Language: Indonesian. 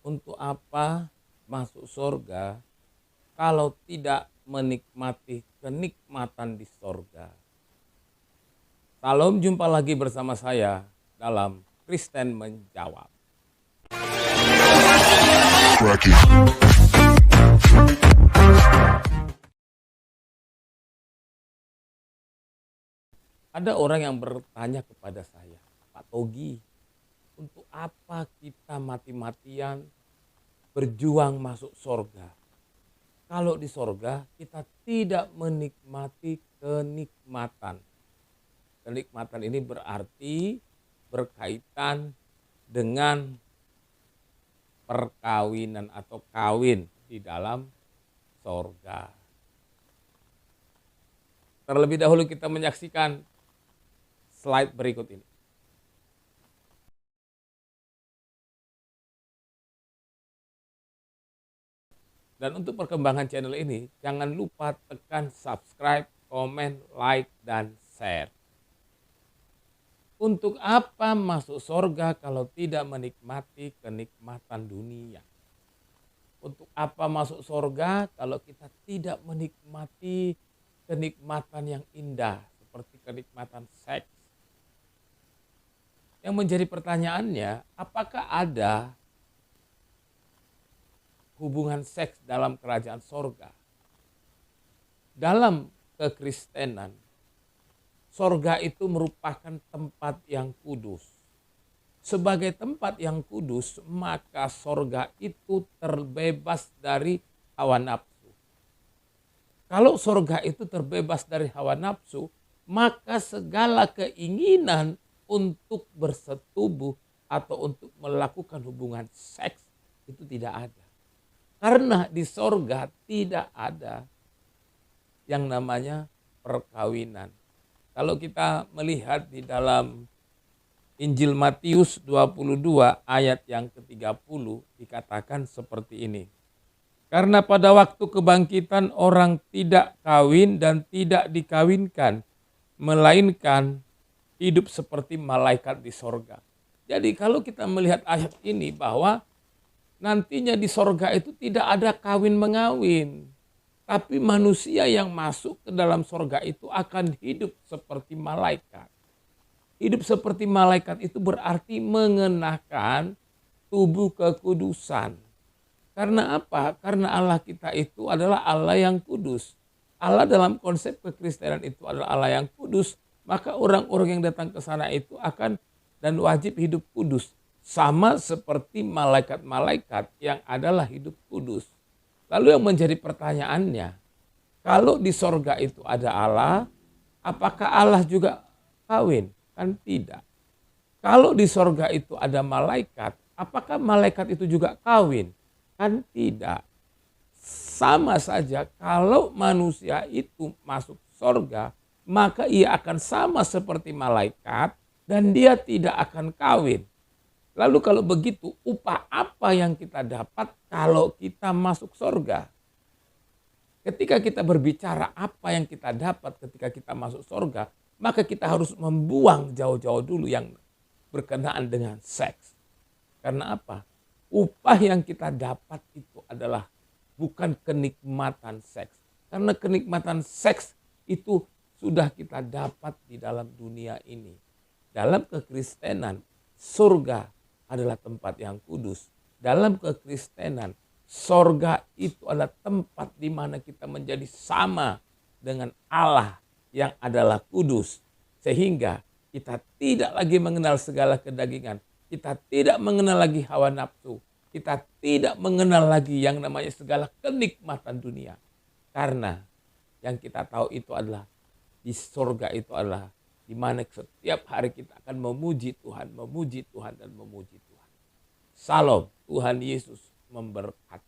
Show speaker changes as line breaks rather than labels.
Untuk apa masuk surga kalau tidak menikmati kenikmatan di surga? Salam, jumpa lagi bersama saya dalam Kristen Menjawab. Ada orang yang bertanya kepada saya, Pak Togi, untuk apa kita mati-matian berjuang masuk surga? Kalau di surga kita tidak menikmati kenikmatan. Kenikmatan ini berarti berkaitan dengan perkawinan atau kawin di dalam surga. Terlebih dahulu kita menyaksikan slide berikut ini. Dan untuk perkembangan channel ini, jangan lupa tekan subscribe, komen, like, dan share. Untuk apa masuk surga kalau tidak menikmati kenikmatan dunia? Untuk apa masuk surga kalau kita tidak menikmati kenikmatan yang indah seperti kenikmatan seks? Yang menjadi pertanyaannya, apakah ada hubungan seks dalam kerajaan surga? Dalam kekristenan, surga itu merupakan tempat yang kudus. Sebagai tempat yang kudus, maka surga itu terbebas dari hawa nafsu. Kalau surga itu terbebas dari hawa nafsu, maka segala keinginan untuk bersetubuh atau untuk melakukan hubungan seks itu tidak ada. Karena di surga tidak ada yang namanya perkawinan. Kalau kita melihat di dalam Injil Matius 22 ayat yang ke-30 dikatakan seperti ini. Karena pada waktu kebangkitan orang tidak kawin dan tidak dikawinkan, melainkan hidup seperti malaikat di sorga. Jadi kalau kita melihat ayat ini bahwa nantinya di sorga itu tidak ada kawin mengawin. Tapi manusia yang masuk ke dalam sorga itu akan hidup seperti malaikat. Hidup seperti malaikat itu berarti mengenakan tubuh kekudusan. Karena apa? Karena Allah kita itu adalah Allah yang kudus. Allah dalam konsep kekristenan itu adalah Allah yang kudus. Maka orang-orang yang datang ke sana itu akan dan wajib hidup kudus. Sama seperti malaikat-malaikat yang adalah hidup kudus. Lalu yang menjadi pertanyaannya, kalau di sorga itu ada Allah, apakah Allah juga kawin? Kan tidak. Kalau di sorga itu ada malaikat, apakah malaikat itu juga kawin? Kan tidak. Sama saja kalau manusia itu masuk sorga, maka ia akan sama seperti malaikat dan dia tidak akan kawin. Lalu kalau begitu, upah apa yang kita dapat kalau kita masuk sorga? Ketika kita berbicara apa yang kita dapat ketika kita masuk sorga, maka kita harus membuang jauh-jauh dulu yang berkenaan dengan seks. Karena apa? Upah yang kita dapat itu adalah bukan kenikmatan seks. Karena kenikmatan seks itu sudah kita dapat di dalam dunia ini. Dalam kekristenan, surga adalah tempat yang kudus. Dalam kekristenan, surga itu adalah tempat di mana kita menjadi sama dengan Allah yang adalah kudus. Sehingga kita tidak lagi mengenal segala kedagingan. Kita tidak mengenal lagi hawa nafsu. Kita tidak mengenal lagi yang namanya segala kenikmatan dunia. Karena yang kita tahu itu adalah di surga itu adalah di mana setiap hari kita akan memuji Tuhan, memuji Tuhan, dan memuji Tuhan. Salam, Tuhan Yesus memberkati.